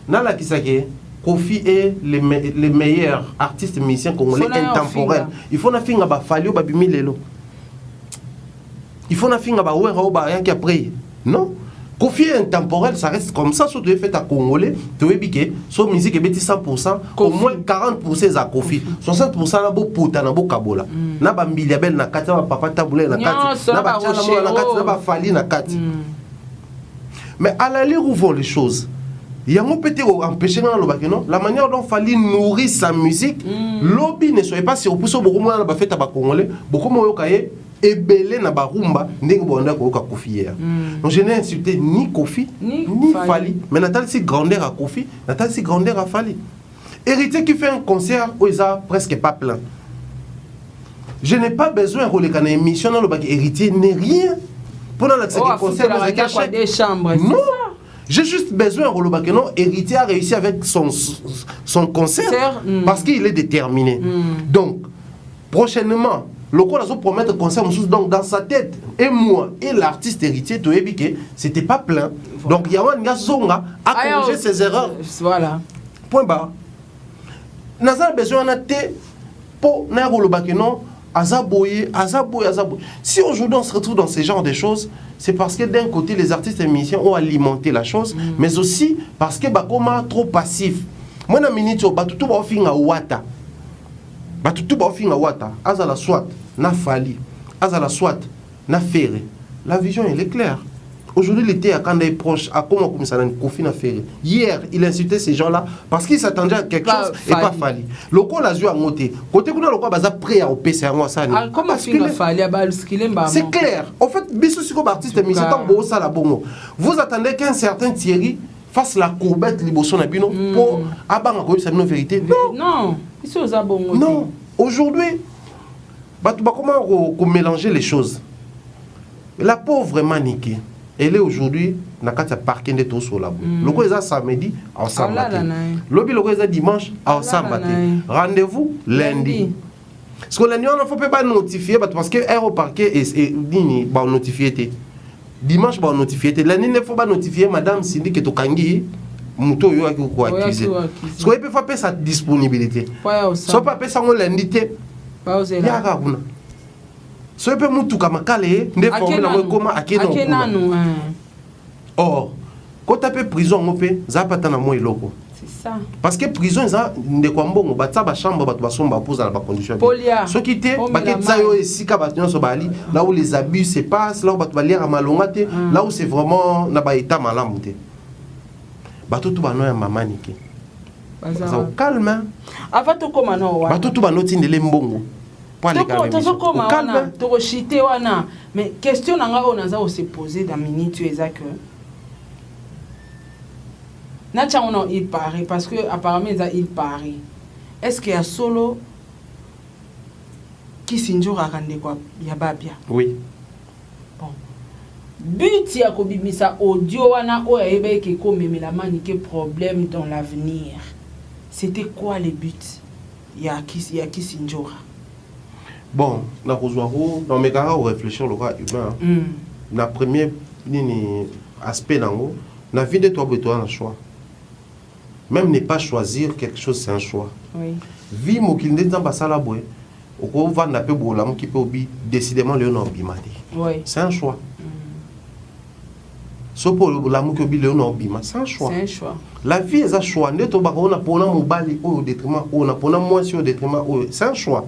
Nala Kisake, Kofi est les meilleurs artistes musiciens congolais intemporels? Il faut na finga ba falio ba bimilelo. Il faut na finga ba wera ou ba rien qui après. Non. Kofi est intemporel, ça reste comme ça. Surtout fait à Congolais, tu es piqué. Sur musique et 100%, au moins 40% à Kofi. 60% na bo puta na bo kabola. Na ba miliabel na kati na papa taboulé na kati. Na ba tchala na kati na ba fali na kati. Mais à l'allure où vont les choses, il y a un petit empêché dans le non, la manière dont Fali nourrit sa musique, lobby ne soit pas si au pousse beaucoup moins dans la fête à Congolais, beaucoup moins au cahier et belé na barumba n'engue bonda ko Kofi hier. Donc je n'ai insulté ni Kofi ni Fali, mais Nathalie si grandeur à Kofi, Nathalie si grandeur à Fali. Héritier qui fait un concert où il a presque pas plein. Je n'ai pas besoin de une émission dans le bac héritier n'est rien. Pendant l'accès au concert, des chambres. Non, J'ai juste besoin que non, héritier a réussi avec son concert parce qu'il est déterminé. Donc, prochainement, le quoi va promettre concert, donc dans sa tête, et moi, et l'artiste héritier, c'était pas plein. Voilà. Donc, il y a un zonga à corriger ses erreurs. Voilà. Point barre. Nous avons besoin de pour non, azaboye. Si aujourd'hui on se retrouve dans ce genre de choses, c'est parce que d'un côté les artistes et musiciens ont alimenté la chose, mais aussi parce que bakoma trop passif. Moi na minute batutu ba ofinga wata. Batutu ba ofinga wata, azala soit na fali, azala soit na ferré. La vision elle est claire. Aujourd'hui, l'été à quand est proche, à comment comme ça Kofi n'a fait. Hier, il insultait ces gens-là parce qu'ils s'attendaient à quelque chose et pas Fali. Le coup l'a joué à monter. Côté qu'on a le coup basa prêt à opérer à moi ça. Comment Fali à c'est clair. En fait, biso si comme artiste mais c'est tant beau ça la bongo. Vous attendez qu'un certain Thierry fasse la courbette liboson abino pour abanga ko ça une vérité. Non. Ici aux abongo. Non. Aujourd'hui, comment mélanger les choses. La pauvre maniquée. Elle est aujourd'hui dans le parking de tout sur la boue. Le coup est samedi, en samedi. Le est dimanche, en samedi. Rendez-vous lundi. Parce que lundi, on ne faut pas notifier parce que l'air au parquet est notifié. Dimanche, on notifié. Lundi, il ne faut pas notifier Madame Cindy qui est au Kangi. Mouto yo qui est accusé. Parce qu'il peut faire sa disponibilité. Si on ne peut pas faire ça lundi, il y a un so pe mutu kama kale nde formé na koma akena or quand tu peux prison ngopé za pata na mo iloko c'est ça parce que prison ça nde kwa mbongo batsa ba chambre batu basomba poser na ba condition so kité ba ketsa yo esika batu so bali là où les abus se passent là où batu baliera malonga te là où c'est vraiment na ba état malamu te batu tu bano ya mamaniki ça calme avant to koma no wa batu tu bano tindele mbongo. Mais question on a se poser dans minute que il paraît parce que apparemment il paraît. Est-ce qu'il y a solo qui s'injure à rendre quoi ya babia? Oui. Bon. But ya ko bimisa audio wana o ebe ke ko memela manique problème dans l'avenir. C'était quoi le but? Ya qui s'injure? Bon, dans mes cas, on réfléchit au cas humain. Le premier aspect, la vie de toi, besoin un choix. Même ne pas choisir quelque chose, c'est un choix. Oui. Vie, mon qu'il n'est pas ça la boue. Au coup, on va n'appeler Bolam qui peut décidément le nom bimati. C'est un choix. So pour l'amour que bi le nom bima, c'est un choix. C'est un choix. La vie est un choix. Ne to ba on a pour mon bali au détriment, on a pour moi sur au détriment, c'est un choix.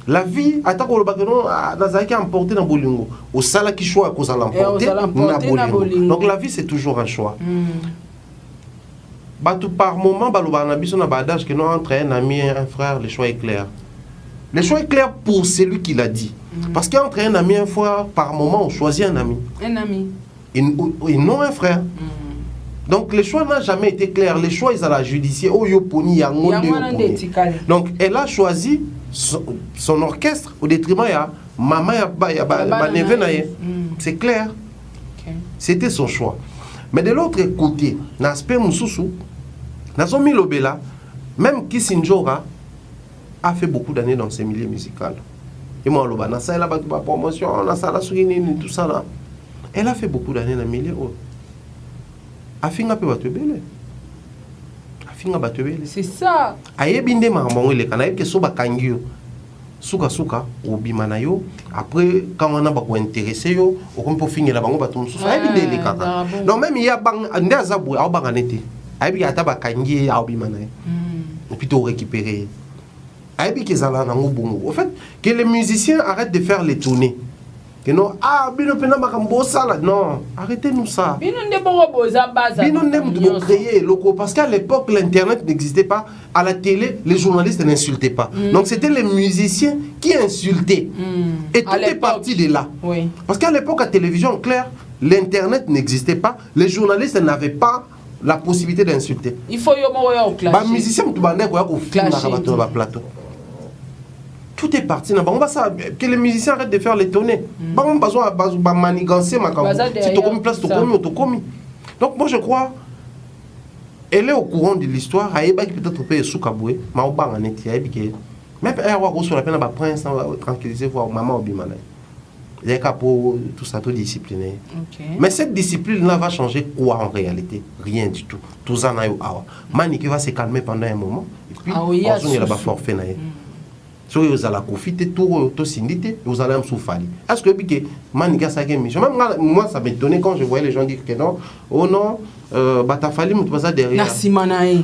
La vie, attaque au baguenon, dans un emporté dans Bolingo. Au sala qui choix, qu'on s'en emporter dans Bolingo. Donc la vie, c'est toujours un choix. Par moment, on a badage que nous entre un ami et un frère, le choix est clair. Le choix est clair pour celui qui l'a dit. Parce qu'entre un ami et un frère, par moment, on choisit un ami. Un ami. Et non un frère. Donc le choix n'a jamais été clair. Les choix, ils ont la judiciaire. Donc elle a choisi son orchestre au détriment de maman et c'est clair. C'était son choix. Mais de l'autre côté, l'aspect Moussoussou, Nazo Milobela, même Kissinjora a fait beaucoup d'années dans ces milieux musicaux. Et moi, on a ça, la promotion, on a ça, la souligne, tout ça là. Elle a fait beaucoup d'années dans le milieu. Afinga peut battre belle. Afinga battre belle. C'est ça. Aye binde mamango le kana que soba kangio. Suka ou bimanayo. Après quand on a pas intéressé yo, on peut finir la bango battre mususu. Aye binde le kaka. Donc même il y a bang nda zabu au banganete. Aye bi ata ba kangi au bimanayo. Et puis to récupérer. Aye bi kezala nango bongo. Au fait que les musiciens arrêtent de faire les tournées. Que non, non, arrêtez-nous ça. Créer locaux. Parce qu'à l'époque, l'Internet n'existait pas. À la télé, les journalistes n'insultaient pas. Donc c'était les musiciens qui insultaient. Et tout est parti de là. Oui. Parce qu'à l'époque, à la télévision, clair, l'Internet n'existait pas. Les journalistes n'avaient pas la possibilité d'insulter. Il faut y avoir les musiciens, plateau. Tout est parti. Que les musiciens arrêtent de faire les tournées. On a besoin de manigancer. Si tu as une place, tu as commis. Donc moi je crois, elle est au courant de l'histoire, elle est peut-être peu soukaboué, mais au bang en est, même elle a sur la peine à prince, tranquilliser voir maman au bimana. Il y a pour tout ça, tout discipliné. Mais cette discipline-là va changer quoi en réalité? Rien du tout. Tout ça, Maniki va se calmer pendant un moment, et puis il y a forfait. Si vous allez profiter, tout syndité, vous allez me souffrir. Est-ce que Manika ça a mission? Même moi, ça m'étonnait quand je voyais les gens dire que non, oh non, Batafali, mais tu vas ça derrière.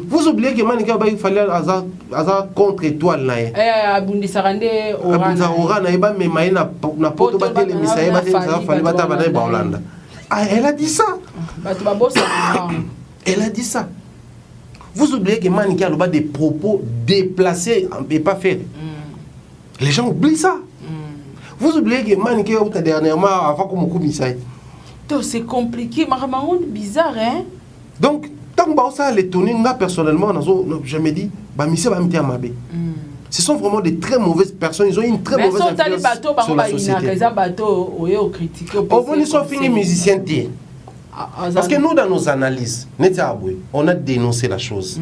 Vous oubliez que Manika il fallait contre étoile. Abundisarande, elle a dit ça. Elle a dit ça. Vous oubliez que Manika a des propos déplacés et pas faits. Les gens oublient ça. Vous oubliez que Maniké dernièrement avant qu'on me coupe ça. C'est compliqué, c'est bizarre, hein? Donc, tant que ça l'étonner, moi personnellement, je me dis, ce sont vraiment des très mauvaises personnes. Ils ont une très mauvaise influence sur la société. Ils sont finis musiciens. Parce que nous, dans nos analyses, on a dénoncé la chose.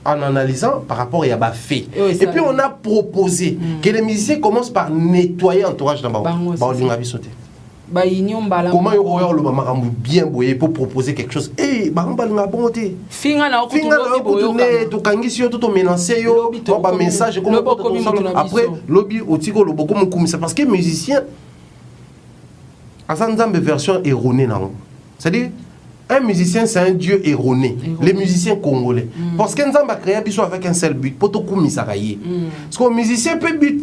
En analysant par rapport à Yaba fait. Et puis on a proposé que les musiciens commencent par nettoyer l'entourage d'un Comment il y a le maman bien boyé pour proposer quelque chose? Eh, message après lobby au tigo le beaucoup parce que musicien à version erronée. C'est-à-dire un musicien, c'est un dieu erroné. Les musiciens congolais. Parce qu'un zamba créé avec un seul but, pour tout misakaye. Parce qu'un musicien peut but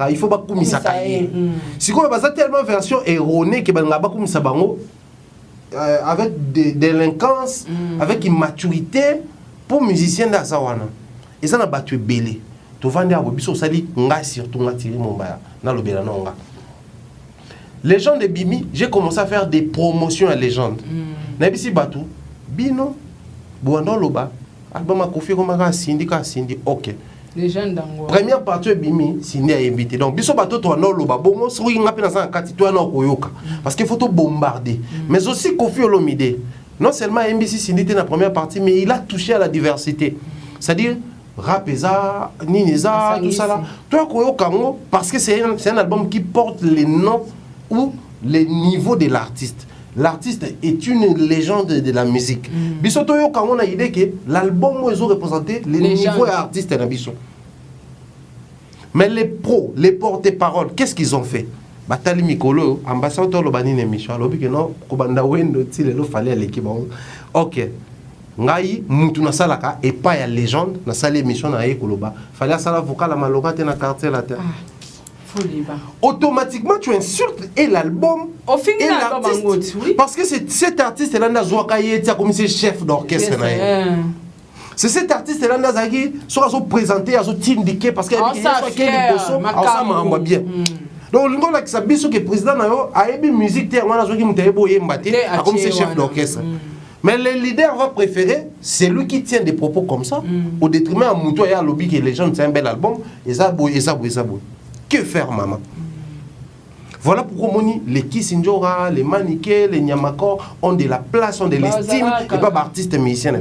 il faut pas misakaye. Si on a tellement version erronée que ben pas misabango avec des délinquances, avec immaturité pour musicien d'Azawana. Et ça n'a pas tué belé. Tu vas dire biso sali nga surtout nga tiri mombaya na lobela nonga. Légende de Bimi, j'ai commencé à faire des promotions à légende. Nabisi Batu, Bino, Bouandon Loba, album a confié comme un syndicat, ok. Légende première partie de Bimi, Cindy a invité. Donc, Biso Batu, toi, non, Loba, bon, si on a appelé dans un cas, toi, non, Koyoka. Parce qu'il faut tout bombarder. Mais aussi, Kofi Olomide, non seulement MBC Cindy était dans la première partie, mais il a touché à la diversité. C'est-à-dire, Rapeza, Nineza, tout ça là. Toi, Koyoka, parce que c'est un album qui porte les noms ou les niveaux de l'artiste. L'artiste est une légende de la musique. Bisoto quand on a l'idée que l'album où ils ont représenté les niveaux artistes dans Biso. Mais les pros, les porte-paroles, qu'est-ce qu'ils ont fait? Batali Mikolo, ambassadeur Lobani Nemisha, lobi que non, Kobanda Wendo, il fallait à l'équipe. Ok. Ngai, Moutouna Salaka, et pas la légende, na salle émission na Ekoloba. Fallait ça la vocal à Malogate na quartier la terre. Automatiquement tu insultes et l'album et l'artiste, oui. Parce que c'est cet artiste là comme chef d'orchestre. C'est cet artiste là qui soit présenté à indiqué parce qu'il y a bien. Donc le gars qui s'habille que président a émis musique comme chef d'orchestre. Mais le leader va préférer celui qui tient des propos comme ça au détriment à Mouto et à Lobby que les gens c'est un bel album et ça boue. Que faire, maman? Voilà pourquoi les Kissinjora, les Maniké, les Nyamako ont de la place, ont de l'estime et pas d'artistes musiciens.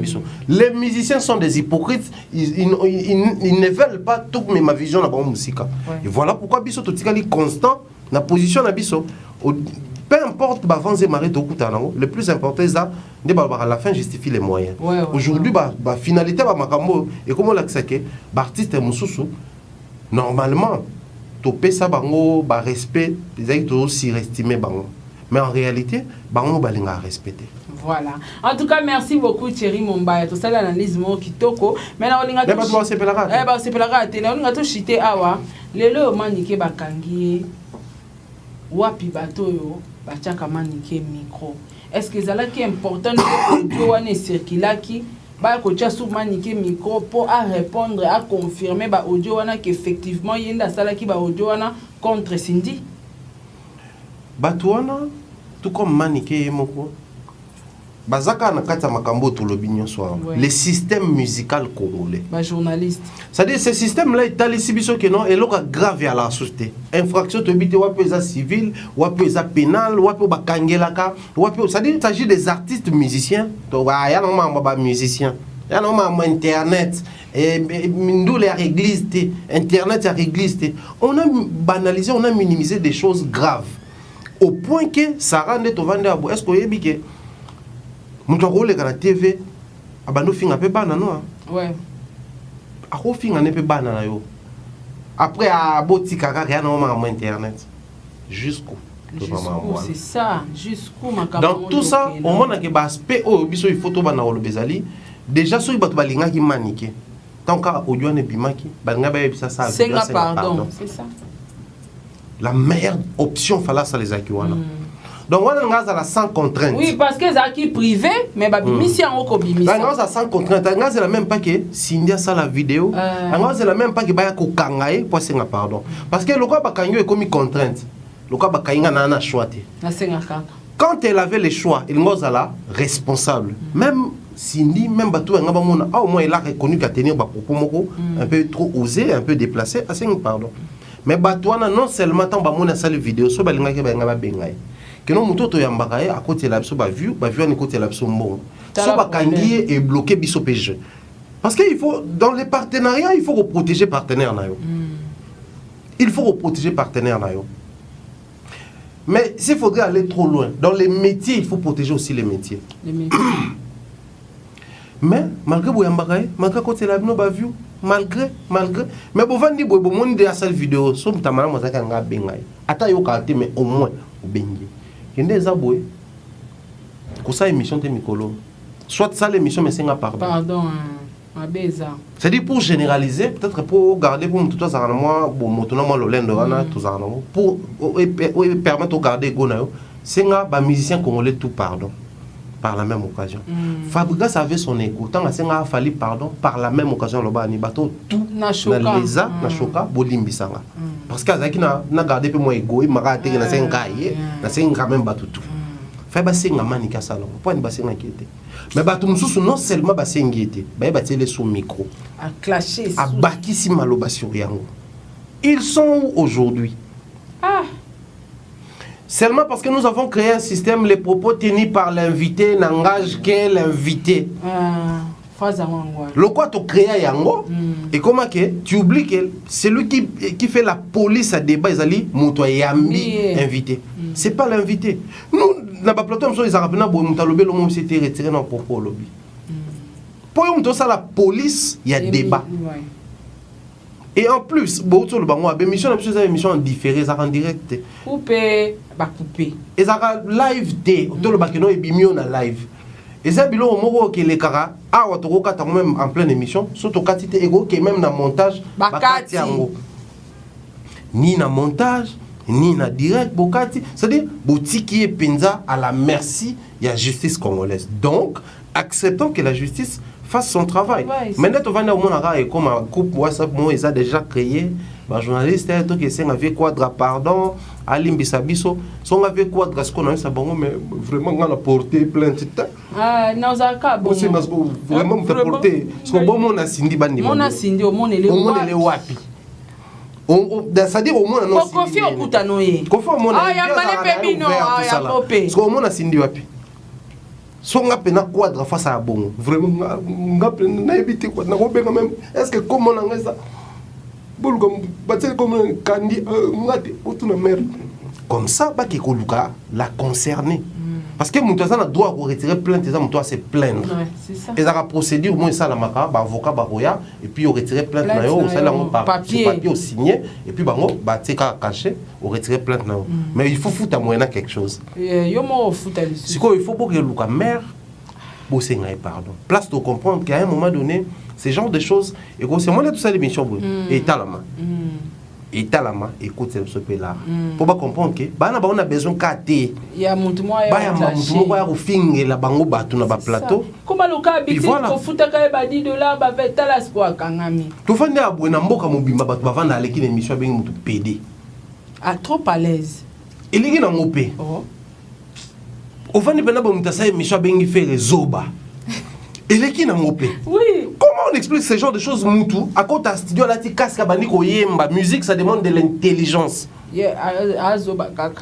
Les musiciens sont des hypocrites, ils ne veulent pas tout mais ma vision dans la musique. Et voilà pourquoi Bisso est constant dans la position de Bisso. Peu importe, le plus important c'est à la fin justifie les moyens. Aujourd'hui, la finalité et comment l'accepter, l'artiste Moussoussou, normalement, topé ça bango ba respect les gens aussi estimer bango mais en réalité bango balinga respecter. Voilà, en tout cas merci beaucoup Thierry Mombaya tout ça l'analyse mo kitoko mais na olinga to c'est pelara te na olinga to chité awa lelo manike bakangi wapi bato yo bachaka manike micro est-ce que ça là qui est important que wana circulaki ba ko tia sou manike micro pour à répondre à confirmer ba audio wana qu'effectivement yenda sala ki ba audio wana contre Cindy batouana tout comme manike moko bazaka na kati ya makambo tolobi nyonso le système musical congolais journaliste c'est-à-dire ce système là etalisi biso ke non eloko grave à la société infraction tobite wapi eza civil wapi eza pénal wapi bakangelaka wapi c'est-à-dire il s'agit des artistes musiciens to ya normalement ba musiciens ya normalement internet et mindule à église internet à église on a banalisé on a minimisé des choses graves au point que ça rend to vendre abo est-ce que yebi ke mutu akoleka na TV abando finga pe bana no ouais ako finga ne pe bana na yo après a botika ka rien normalement internet jusqu'où c'est ça jusqu'où makambo dans tout ça au monde que ba aspect o biso il faut to bana lo bezali déjà so ibatu balinga ki manike tant ka audio ne bimaki balinga ba yebisa ça c'est pardon c'est ça la meilleure option fallait ça les akiwana donc on a la sans contrainte oui parce que ça qui privé mais ba bimisi en ko bimisi on a sans contrainte on a la même pas que Cindy ça la vidéo on a la même pas que ba ko kangaye pour senga pardon parce que le quoi ba kanyo est comme contrainte le quoi ba kainga na choix te na senga kaka quand elle avait le choix il ngoza la responsable même Cindy même batou nga ba mona au moins il a reconnu qu'à tenir ba propos moko un peu trop osé un peu déplacé à senga pardon mais batouana non seulement tant ba mona ça les vidéos so ba linga ke ba nga ba bengai que non mutoto yambaka à côté la biso ba vue à côté la biso mbongo so ba kangi et bloquer biso PG parce que il faut dans les partenariats il faut protéger partenaire na yo il faut protéger partenaire na yo mais s'il faudrait aller trop loin dans les métiers il faut protéger aussi les métiers mais malgré boyambaka malgré côté la bino ba vue malgré mais bon vandi boy bon de la seule vidéo so mutamana mozaka nga bengai ata yo karte mais au moins bengi kende za boy ko sa émission te mikolo soit ça l'émission mais c'est nga pardon abeza c'est dit pour généraliser peut-être pour garder pour tout ça moi bon motona moi lolendo wana tout ça pour permettre de garder gonayo c'est nga ba musicien congolais tout pardon par la même occasion. Fabregas avait son écho. Tant que a fallu pardon par la même occasion le bas ni bateau tout na leza na choka bolimbisanga. Parce que azaki na gardé peu moi égo, il m'a raté na sengaye, na senga même bateau tout. Fait basenga manika salon. Point basenga inquiété. Mais bateau mususu non seulement basenga inquiété, ba batele son micro. A clasher. A bakisi maloba sur yango. Ils sont aujourd'hui. Seulement parce que nous avons créé un système, les propos tenus par l'invité n'engagent que l'invité. Le quoi tu crées yango et comment que tu oublies que celui qui fait la police à débat ils moto yambi invité. C'est pas l'invité. Nous na ba plateau ils arabena bo mutalobe lo mo c'était retiré dans propos lobby. Pour nous ça la police il y a débat. Et en plus, beaucoup de bango émission en différé, ça en direct. Coupé, ba coupé. Et ça live té, tout le bakeno et bimio na live. Et ça bilo au moko que les kara a watoko kata même en pleine émission, surtout katité ego que même na montage bakati yango. Ni na montage, ni na direct bokati, c'est-à-dire botiki et penza à la merci de la justice congolaise. Donc, acceptons que la justice fasse son travail. Ouais, maintenant, on va dire au comme un groupe WhatsApp, moi, ils ont déjà créé. Les journalistes, qui sont avec Quadra, pardon, Alim Bissabiso, sont avec Quadra, ce qu'on a eu, mais vraiment, on a porté plainte. Ah, non, ça a vraiment porté. Ce qu'on a Cindy Bandi. On a Cindy, au monde, il est wapi. C'est-à-dire au moins, on a Kofi au Koutanoye. Kofi au monde, il y a pas de pépino, il y a popé. Ce qu'on a Cindy Wapi. So nga pena quadra face à bon vraiment nga pena éviter quoi na robe quand même est-ce que comment on a ça bol comme batel comme kandi ngati autour mer comme ça ba ki koluka la concerner parce que mutoza na droit de retirer plainte ça mutoza se plaindre c'est ça et ça la procédure moi ça la maka ba avocat ba roya et puis on retirer plainte na yo ça la par papier au signé et puis bango ba tika caché on retirer plainte na yo mais il faut foutre à moyen quelque chose yo mo foutre c'est quoi il faut pour que luka mère bossenga pardon place de comprendre qu'à un moment donné ce genre de choses et c'est moi tout ça l'émission et talama et talama écoute ce peu là pour pas comprendre que bana ba on a besoin katé il y a mutu moya ba ya mutu moya ko finge la bango batu na ba plateau comment le cas biti ko futa ka ba $10 ba vetala spo kangami to fande abwe na mboka mobimba batu bavanda aleki na émission bengi mutu PD à trop à l'aise il est na ngopé Au fond, il y a des gens qui font zoba. Et les qui n'ont pas. Oui. Comment on explique ce genre de choses, Moutou? À côté de studio, là, tu casses la musique, ça demande de l'intelligence.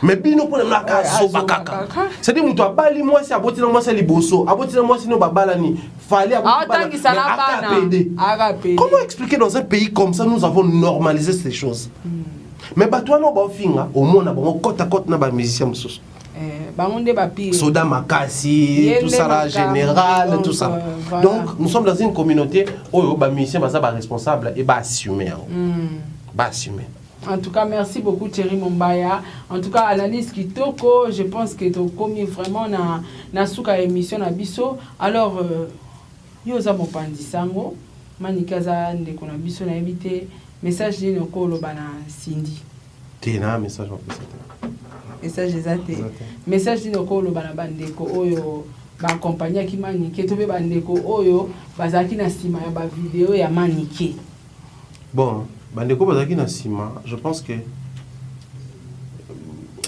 Mais bino pour la zoba kaka. C'est-à-dire, Moutou, abali moi, c'est aboti moi, c'est liboso. Aboti moi, c'est no babalani. Fallait aboti. Comment expliquer dans un pays comme ça, nous avons normalisé ces choses? Mais toi, non, au moins, on a côte à côte, on a des musiciens. Soda Makassi, tout ça là, général, tout ça. Voilà. Donc, nous sommes dans une communauté où les musiciens sont responsables et assumer. Assumer. En tout cas, merci beaucoup Thierry Mombaya. En tout cas, analyse Kitoko, je pense que tu as commis vraiment na souka émission na biso. Alors, yoza mopandi sango, manikaza ndeko na biso na ebité, message de noko lobana Cindy. Tena message en plus. Message exacté. Message de noko lobana bandeko oyo ba accompagner ki manike to be bandeko oyo bazaki na sima ya ba vidéo ya manike. Bon, bandeko bazaki na sima, je pense que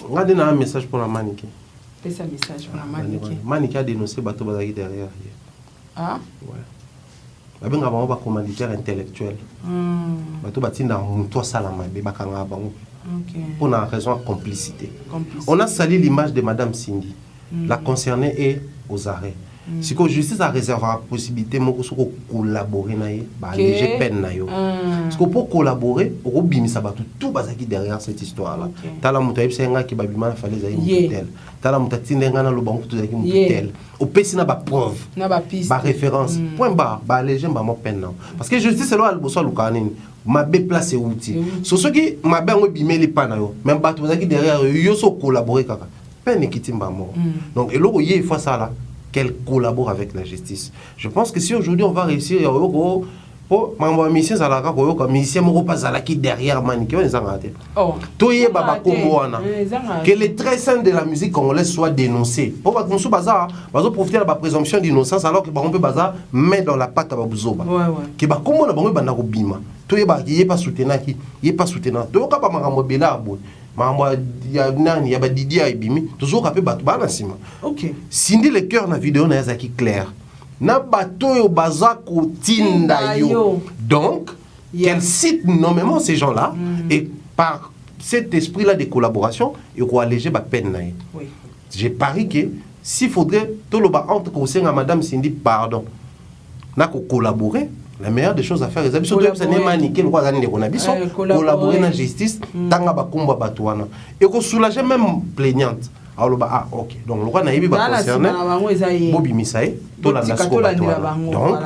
on a donné un message pour la manike. C'est un message pour la manike. Manike a dénoncé bateau bazaki derrière. Ah? Ouais. Il y a un commanditaire intellectuel. Bateau batinda muto salama be bakanga bango. Pour une raison de complicité. On a sali l'image de Madame Cindy. La concernée est aux arrêts. Si la justice a réservé la possibilité de collaborer, alléger peine. Parce que pour collaborer, on peut tout basaki derrière cette histoire-là. Tala mutaib senga ki babima na falaise ayi mutel. Tala mutatinda ngana lo bango tout zaki mutel. Au pesi na ba preuve. Na ba piste. Ba référence. Point barre, ba alléger ba mo peine. Parce que justice c'est là le bosso lukanini. Ma bé place est outil. So ceux qui ma bé on bimé les pana yo. Même ba tout zaki derrière yo so collaborer kaka. Peine qui timba mort. Donc et là il faut ça là qu'elle collabore avec la justice. Je pense que si aujourd'hui on va réussir pour ma mission ça la comme musicien mo pas ça là qui derrière manique on s'en raté. Oh. Toyé baba komboana. Que les traits saints de la musique congolaise soient dénoncés. Pour pas qu'on soit bazar, bazo profiter de la présomption d'innocence alors que on peut bazar met dans la patte à babuzoba. Ouais ouais. Que ba kombo na bango banda ko bima. Toyé ba yé pas soutenant qui, yé pas soutenant. To ka ba makambo bela boy. Ya nani ya ba Didi ya ibimi toujours capé bato ba na sima. OK. Cindy le cœur na vidéo na yazaki clair. Na bato yo bazako tinda yo. Donc qu'elle cite nommément ces gens-là et par cet esprit-là de collaboration, il faut alléger ma peine. Oui. J'ai parié que s'il faudrait tout le bas entre conseils à Madame Cindy pardon, n'a qu'à collaborer. La meilleure des choses à faire, c'est collaborer dans la justice, et qu'on soulager même plaignante. Alors, ah, ok. Donc, le roi n'a pas concerné. Bobby Misae, donc,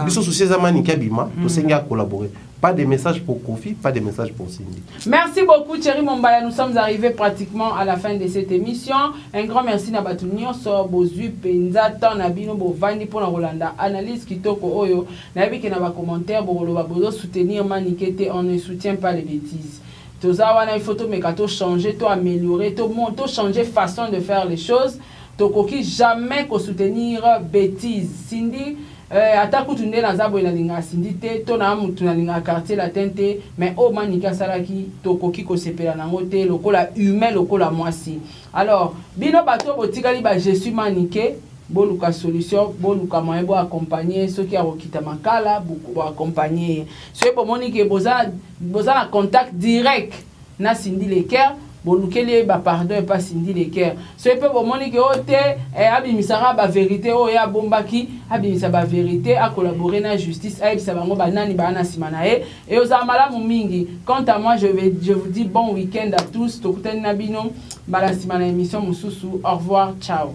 ils sont souciés à Manika Bima, tous ces gars collaborer. Pas de message pour Kofi, pas de message pour Cindy. Merci beaucoup Thierry Mombaya. Nous sommes arrivés pratiquement à la fin de cette émission. Un grand merci à Batunio sur Bozu Penza Tanabino Bovandi pour la Rolanda. Analyse Kitoko Oyo. Nabi qui n'a pas commentaire pour le soutenir Manikete. On ne soutient pas les bêtises. Tous les photos mais quand changer, tout améliorer, tout changer façon de faire les choses. Tout coquille jamais qu'au soutenir bêtises. Cindy. Ataku tunde na zabo ina linga sindite to na mutu na linga quartier la tente mais o manika salaki to koki ko sepela na ngote lokola humain lokola mwasi. Alors bino bato botikali ba je suis maniqué boluka solution boluka moyen bo accompagner ceux qui a okita makala bo accompagner ceux pour monique boza na contact direct na Cindy Leker bolukeli ba pardon et pas Cindy Leker ce peut au monique ote abimisara ba vérité o ya bombaki abimisa ba vérité à collaborer na justice aibisa bango banani bana simanae et aux amala mingi. Quant à moi je vous dis bon week-end à tous tokutani na bino bala simana émission mususu. Au revoir, ciao.